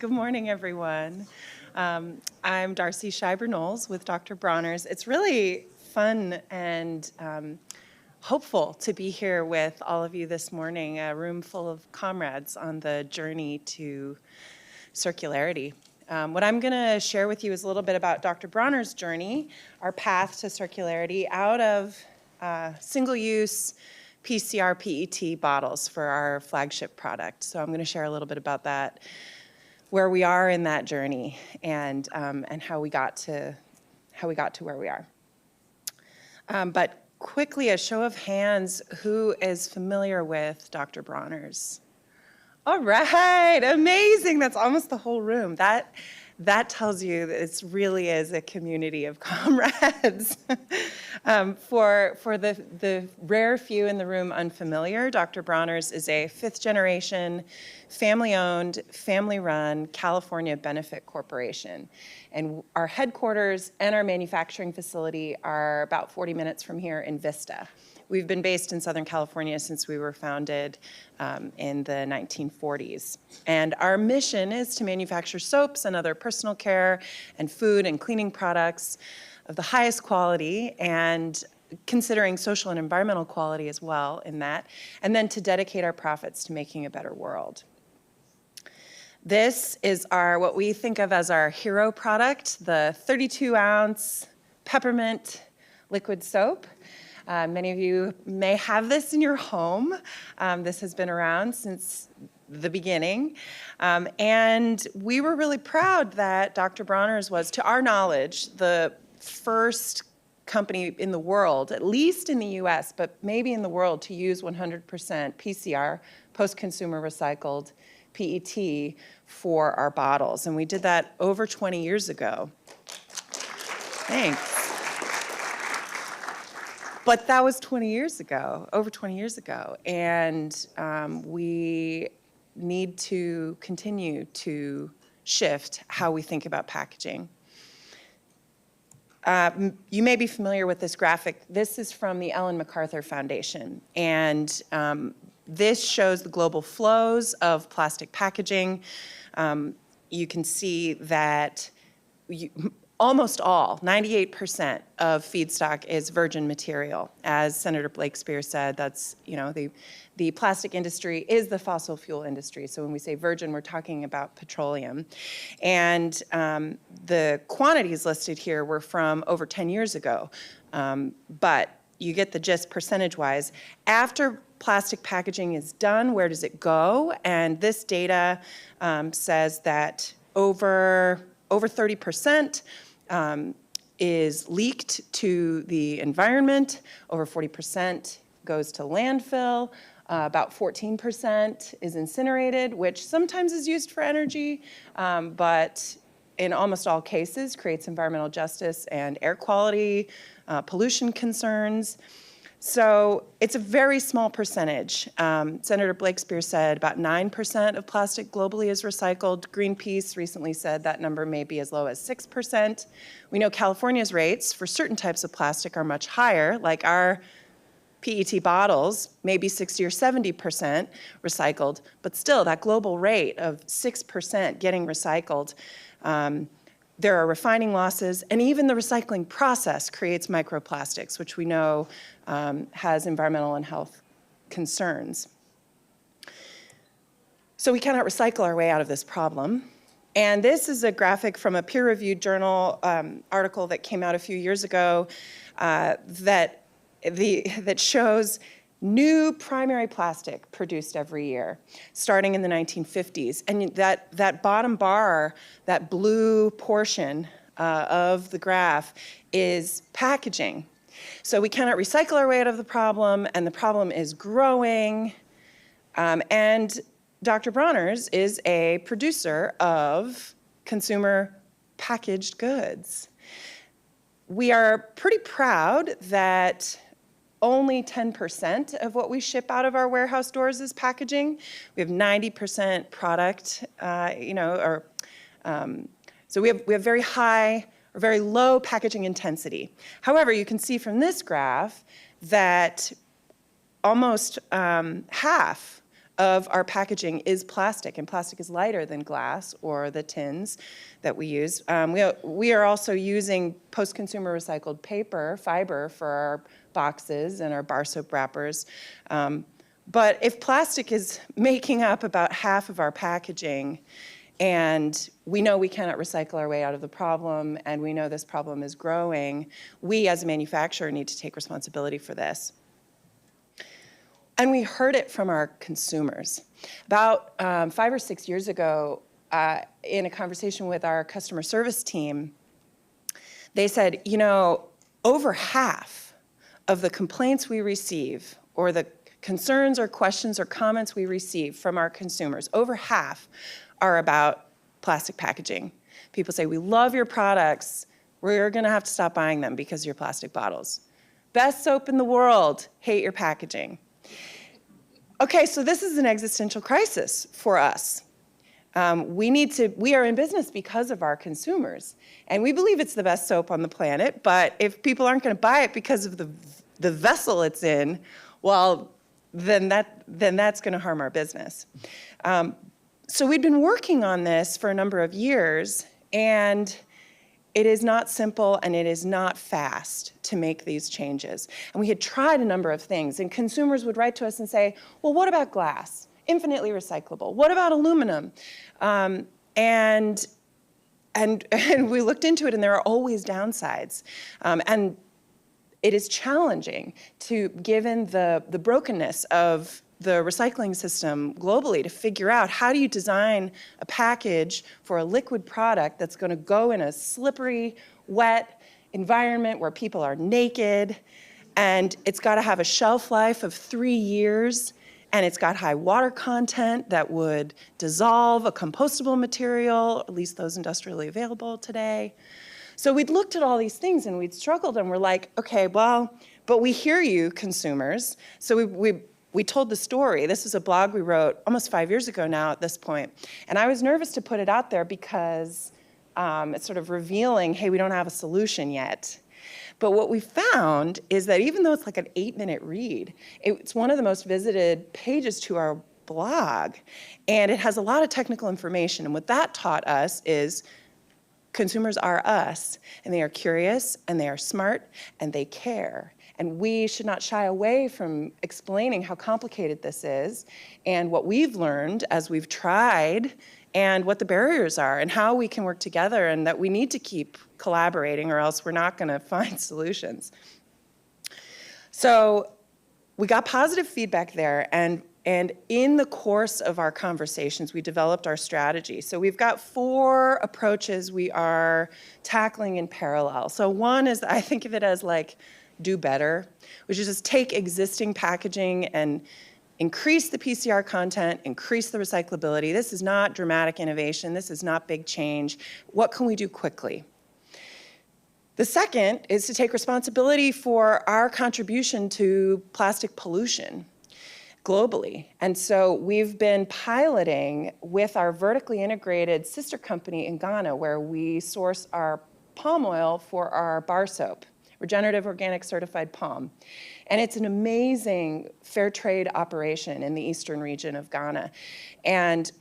Good morning, everyone. I'm Darcy Shiber-Knowles with Dr. Bronner's. It's really fun and hopeful to be here with all of you this morning, a room full of comrades on the journey to circularity. What I'm going to share with you is a little bit about Dr. Bronner's journey, our path to circularity out of single-use PCR PET bottles for our flagship product. So I'm going to share a little bit about that, where we are in that journey, and how we got to where we are. But quickly, a show of hands, who is familiar with Dr. Bronner's? All right, amazing. That's almost the whole room. That tells you that it really is a community of comrades. For the rare few in the room unfamiliar, Dr. Bronner's is a fifth-generation, family-owned, family-run California benefit corporation. And our headquarters and our manufacturing facility are about 40 minutes from here in Vista. We've been based in Southern California since we were founded in the 1940s. And our mission is to manufacture soaps and other personal care and food and cleaning products of the highest quality, and considering social and environmental quality as well in that, and then to dedicate our profits to making a better world. This is what we think of as our hero product, the 32-ounce peppermint liquid soap. Many of you may have this in your home. This has been around since the beginning. And we were really proud that Dr. Bronner's was, to our knowledge, the first company in the world, at least in the US, but maybe in the world, to use 100% PCR, post-consumer recycled PET, for our bottles. And we did that over 20 years ago. Thanks. But that was 20 years ago, over 20 years ago. And we need to continue to shift how we think about packaging. You may be familiar with this graphic. This is from the Ellen MacArthur Foundation. And this shows the global flows of plastic packaging. You can see that almost all, 98% of feedstock is virgin material. As Senator Blakespear said, that's, the plastic industry is the fossil fuel industry. So when we say virgin, we're talking about petroleum. And the quantities listed here were from over 10 years ago. But you get the gist percentage-wise. After plastic packaging is done, where does it go? And this data says that over 30% is leaked to the environment, over 40% goes to landfill, about 14% is incinerated, which sometimes is used for energy, but in almost all cases creates environmental justice and air quality, pollution concerns. So it's a very small percentage. Senator Blakespear said about 9% of plastic globally is recycled. Greenpeace recently said that number may be as low as 6%. We know California's rates for certain types of plastic are much higher, like our PET bottles, maybe 60 or 70% recycled, but still that global rate of 6% getting recycled. There are refining losses, and even the recycling process creates microplastics, which we know has environmental and health concerns. So we cannot recycle our way out of this problem. And this is a graphic from a peer-reviewed journal article that came out a few years ago that shows new primary plastic produced every year, starting in the 1950s. And that bottom bar, that blue portion of the graph, is packaging. So we cannot recycle our way out of the problem, and the problem is growing. And Dr. Bronner's is a producer of consumer packaged goods. We are pretty proud that only 10% of what we ship out of our warehouse doors is packaging. We have 90% product, so we have very high or very low packaging intensity. However, you can see from this graph that almost half of our packaging is plastic, and plastic is lighter than glass or the tins that we use. We are also using post-consumer recycled paper, fiber, for our boxes and our bar soap wrappers. But if plastic is making up about half of our packaging, and we know we cannot recycle our way out of the problem, and we know this problem is growing, we as a manufacturer need to take responsibility for this. And we heard it from our consumers. About 5 or 6 years ago, in a conversation with our customer service team, they said, you know, over half of the complaints we receive, or the concerns or questions or comments we receive from our consumers, over half are about plastic packaging. People say, we love your products, we're gonna have to stop buying them because of your plastic bottles. Best soap in the world, hate your packaging. Okay, so this is an existential crisis for us. We are in business because of our consumers, and we believe it's the best soap on the planet, but if people aren't gonna buy it because of the vessel it's in, well, then that's gonna harm our business. So we'd been working on this for a number of years, and it is not simple and it is not fast to make these changes. And we had tried a number of things, and consumers would write to us and say, well, what about glass? Infinitely recyclable. What about aluminum? And we looked into it, and there are always downsides. And it is challenging given the brokenness of the recycling system globally, to figure out how do you design a package for a liquid product that's going to go in a slippery, wet environment where people are naked, and it's got to have a shelf life of 3 years, and it's got high water content that would dissolve a compostable material, at least those industrially available today. So we'd looked at all these things and we'd struggled, and we're like, okay, well, but we hear you, consumers. So we told the story. This is a blog we wrote almost 5 years ago now at this point. And I was nervous to put it out there because it's sort of revealing, hey, we don't have a solution yet. But what we found is that even though it's like an 8-minute read, it's one of the most visited pages to our blog. And it has a lot of technical information. And what that taught us is consumers are us, and they are curious, and they are smart, and they care. And we should not shy away from explaining how complicated this is, and what we've learned as we've tried, and what the barriers are, and how we can work together, and that we need to keep collaborating, or else we're not gonna find solutions. So we got positive feedback there, and in the course of our conversations, we developed our strategy. So we've got 4 approaches we are tackling in parallel. So one is, I think of it as like, do better, which is just take existing packaging and increase the PCR content, increase the recyclability. This is not dramatic innovation. This is not big change. What can we do quickly? The second is to take responsibility for our contribution to plastic pollution globally. And so we've been piloting with our vertically integrated sister company in Ghana, where we source our palm oil for our bar soap, regenerative organic certified palm. And it's an amazing fair trade operation in the eastern region of Ghana. And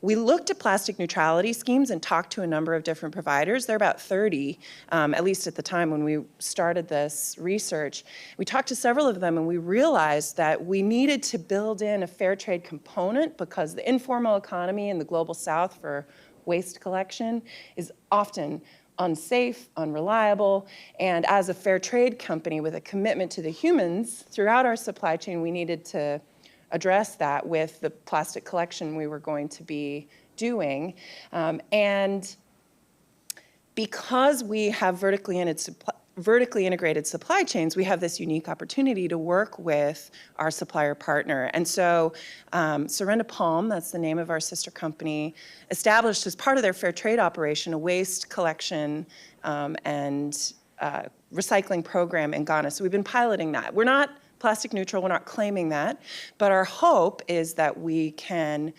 we looked at plastic neutrality schemes and talked to a number of different providers. There are about 30, at least at the time when we started this research. We talked to several of them, and we realized that we needed to build in a fair trade component, because the informal economy in the global south for waste collection is often unsafe, unreliable, and as a fair trade company with a commitment to the humans throughout our supply chain, we needed to address that with the plastic collection we were going to be doing. And because we have vertically integrated supply chains, we have this unique opportunity to work with our supplier partner. And so Sorrento Palm, that's the name of our sister company, established as part of their fair trade operation a waste collection and recycling program in Ghana. So we've been piloting that. We're not plastic neutral, we're not claiming that, but our hope is that we can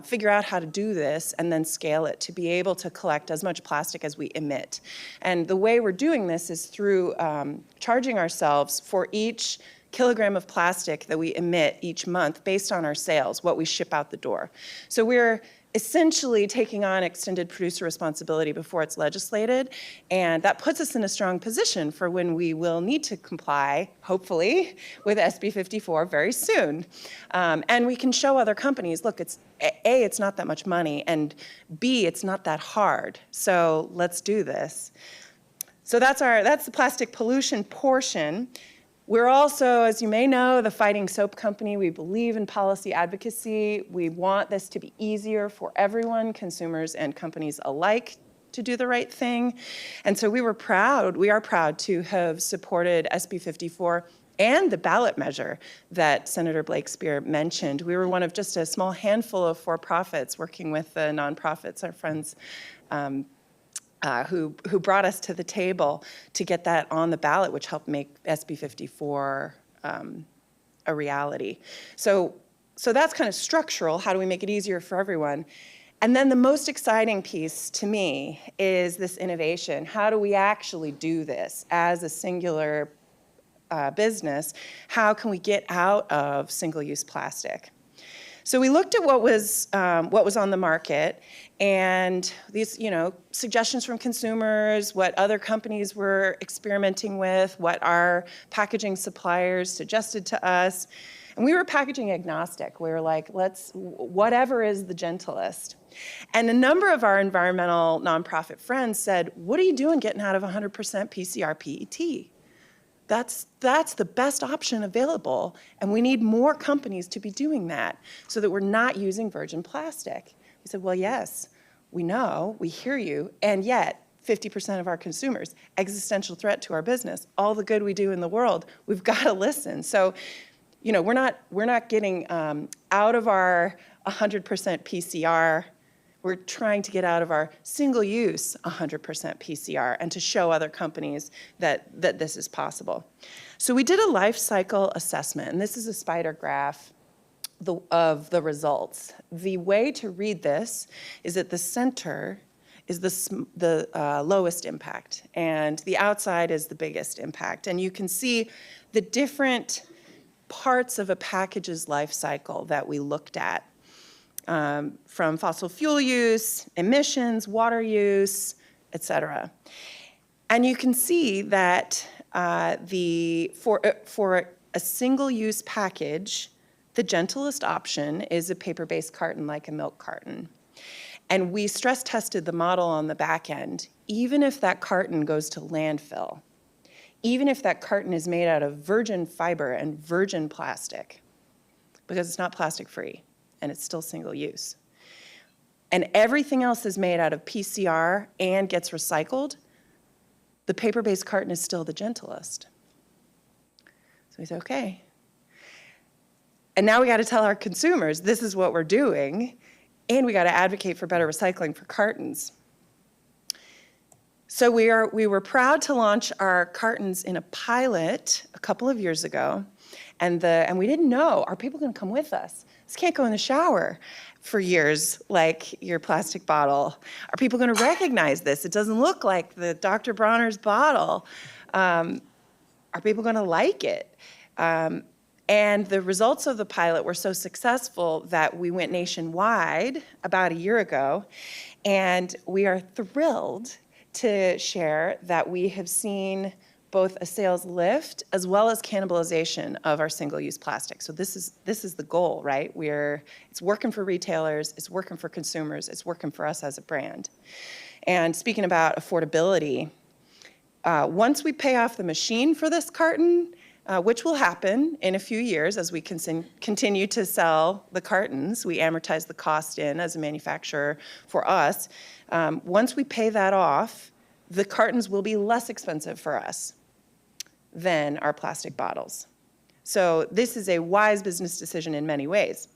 figure out how to do this and then scale it to be able to collect as much plastic as we emit. And the way we're doing this is through charging ourselves for each kilogram of plastic that we emit each month based on our sales, what we ship out the door. So we're essentially taking on extended producer responsibility before it's legislated, and that puts us in a strong position for when we will need to comply, hopefully, with SB 54 very soon. And we can show other companies, look, it's A, it's not that much money, and B, it's not that hard, so let's do this. So that's the plastic pollution portion. We're also, as you may know, the Fighting Soap Company. We believe in policy advocacy. We want this to be easier for everyone, consumers and companies alike, to do the right thing. And so we are proud to have supported SB 54 and the ballot measure that Senator Blake Spear mentioned. We were one of just a small handful of for-profits working with the nonprofits, our friends who brought us to the table to get that on the ballot, which helped make SB 54 a reality. So that's kind of structural. How do we make it easier for everyone? And then the most exciting piece to me is this innovation. How do we actually do this as a singular business? How can we get out of single-use plastic? So we looked at what was on the market, and these, suggestions from consumers, what other companies were experimenting with, what our packaging suppliers suggested to us. And we were packaging agnostic. We were like, whatever is the gentlest. And a number of our environmental nonprofit friends said, what are you doing getting out of 100% PCR PET? That's the best option available, and we need more companies to be doing that so that we're not using virgin plastic. We said, well, yes, we know, we hear you, and yet 50% of our consumers, existential threat to our business, all the good we do in the world, we've got to listen. So, we're not getting out of our 100% PCR. We're trying to get out of our single-use 100% PCR and to show other companies that this is possible. So we did a life cycle assessment, and this is a spider graph of the results. The way to read this is that the center is the lowest impact, and the outside is the biggest impact. And you can see the different parts of a package's life cycle that we looked at. From fossil fuel use, emissions, water use, et cetera. And you can see that for a single-use package, the gentlest option is a paper-based carton like a milk carton. And we stress tested the model on the back end. Even if that carton goes to landfill, even if that carton is made out of virgin fiber and virgin plastic, because it's not plastic-free, and it's still single use, and everything else is made out of PCR and gets recycled, the paper-based carton is still the gentlest. So we said, okay. And now we got to tell our consumers this is what we're doing, and we got to advocate for better recycling for cartons. So we were proud to launch our cartons in a pilot a couple of years ago, and we didn't know, are people going to come with us? This can't go in the shower for years like your plastic bottle. Are people going to recognize this? It doesn't look like the Dr. Bronner's bottle. Are people going to like it? And the results of the pilot were so successful that we went nationwide about a year ago, and we are thrilled to share that we have seen both a sales lift as well as cannibalization of our single-use plastic. So this is the goal, right? It's working for retailers, it's working for consumers, it's working for us as a brand. And speaking about affordability, once we pay off the machine for this carton, which will happen in a few years as we continue to sell the cartons, we amortize the cost in as a manufacturer for us. Once we pay that off, the cartons will be less expensive for us than our plastic bottles. So this is a wise business decision in many ways,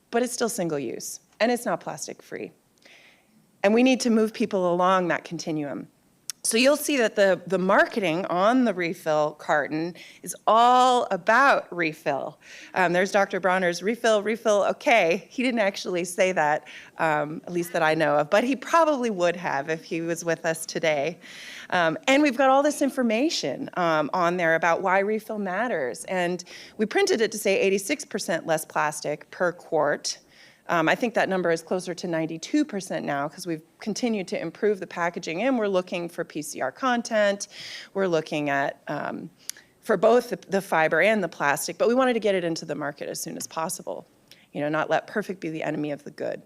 but it's still single use, and it's not plastic free. And we need to move people along that continuum. So you'll see that the marketing on the refill carton is all about refill. There's Dr. Bronner's refill, refill, okay. He didn't actually say that, at least that I know of, but he probably would have if he was with us today. And we've got all this information on there about why refill matters. And we printed it to say 86% less plastic per quart. I think that number is closer to 92% now because we've continued to improve the packaging, and we're looking for PCR content. We're looking at for both the fiber and the plastic, but we wanted to get it into the market as soon as possible. Not let perfect be the enemy of the good.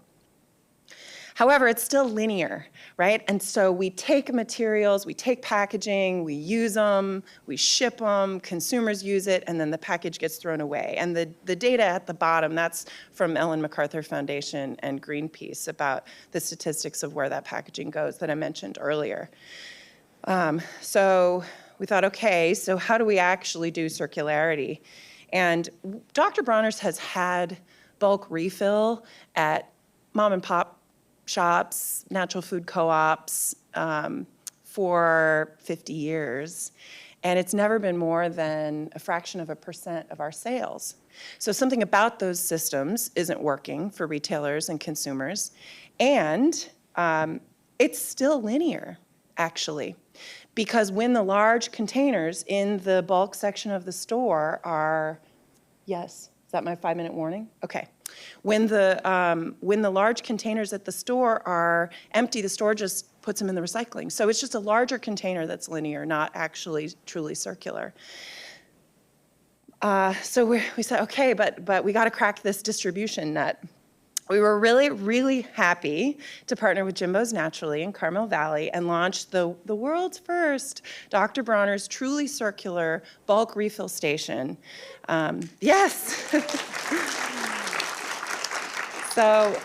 However, it's still linear, right? And so we take materials, we take packaging, we use them, we ship them, consumers use it, and then the package gets thrown away. And the data at the bottom, that's from Ellen MacArthur Foundation and Greenpeace about the statistics of where that packaging goes that I mentioned earlier. So we thought, okay, so how do we actually do circularity? And Dr. Bronner's has had bulk refill at mom and pop shops, natural food co-ops for 50 years. And it's never been more than a fraction of a % of our sales. So something about those systems isn't working for retailers and consumers. And it's still linear, actually. Because when the large containers in the bulk section of the store are, yes, is that my 5-minute warning? Okay. When the large containers at the store are empty, the store just puts them in the recycling. So it's just a larger container that's linear, not actually truly circular. So we said, okay, but we got to crack this distribution nut. We were really, really happy to partner with Jimbo's Naturally in Carmel Valley and launch the world's first Dr. Bronner's truly circular bulk refill station. Yes. So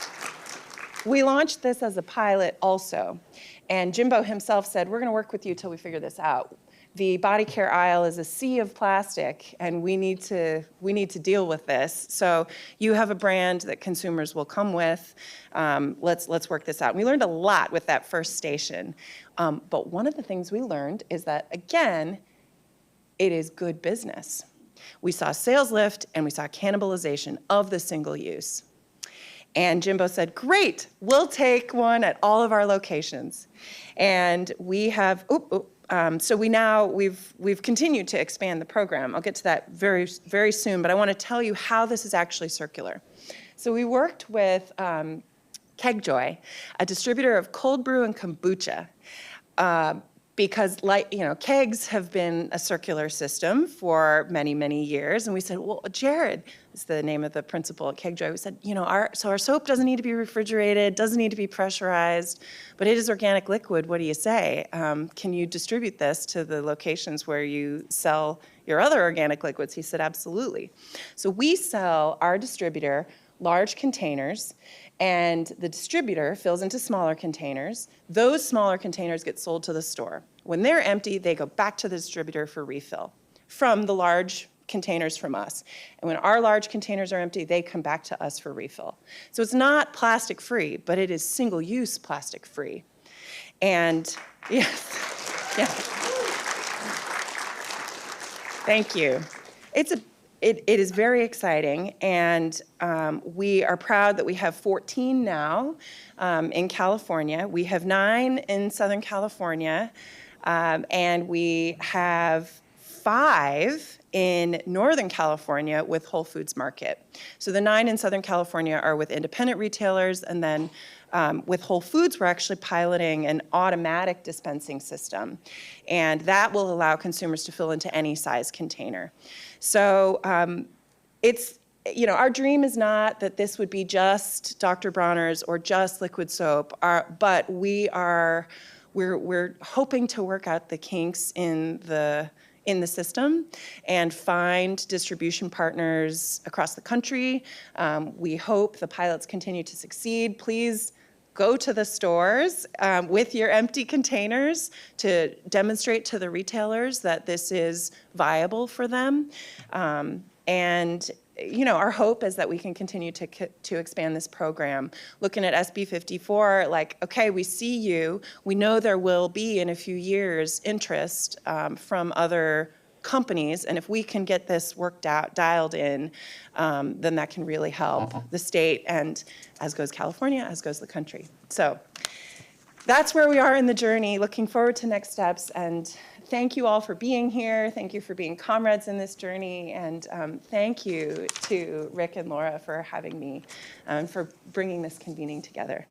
we launched this as a pilot also. And Jimbo himself said, we're going to work with you till we figure this out. The body care aisle is a sea of plastic, and we need to deal with this. So you have a brand that consumers will come with. Let's work this out. And we learned a lot with that first station. But one of the things we learned is that, again, it is good business. We saw sales lift, and we saw cannibalization of the single use. And Jimbo said, great, we'll take one at all of our locations. And we have, so we've continued to expand the program. I'll get to that very, very soon, but I want to tell you how this is actually circular. So we worked with Kegjoy, a distributor of cold brew and kombucha, because kegs have been a circular system for many, many years. And we said, well, Jared is the name of the principal at Kegjoy. We said, our soap doesn't need to be refrigerated, doesn't need to be pressurized, but it is organic liquid. What do you say? Can you distribute this to the locations where you sell your other organic liquids? He said, absolutely. So we sell our distributor large containers, and the distributor fills into smaller containers. Those smaller containers get sold to the store. When they're empty, they go back to the distributor for refill from the large containers from us. And when our large containers are empty, they come back to us for refill. So it's not plastic free, but it is single-use plastic free. And yes, yeah. Thank you. It is very exciting, and we are proud that we have 14 now in California. We have 9 in Southern California, and we have 5 in Northern California with Whole Foods Market. So the 9 in Southern California are with independent retailers, and then with Whole Foods, we're actually piloting an automatic dispensing system, and that will allow consumers to fill into any size container. So it's, our dream is not that this would be just Dr. Bronner's or just liquid soap, but we're hoping to work out the kinks in the system and find distribution partners across the country. We hope the pilots continue to succeed. Please go to the stores with your empty containers to demonstrate to the retailers that this is viable for them. And our hope is that we can continue to expand this program. Looking at SB 54, like, okay, we see you. We know there will be in a few years interest from other companies, and if we can get this worked out, dialed in, then that can really help the state, and as goes California, as goes the country. So that's where we are in the journey. Looking forward to next steps, and thank you all for being here. Thank you for being comrades in this journey, and thank you to Rick and Laura for having me and for bringing this convening together.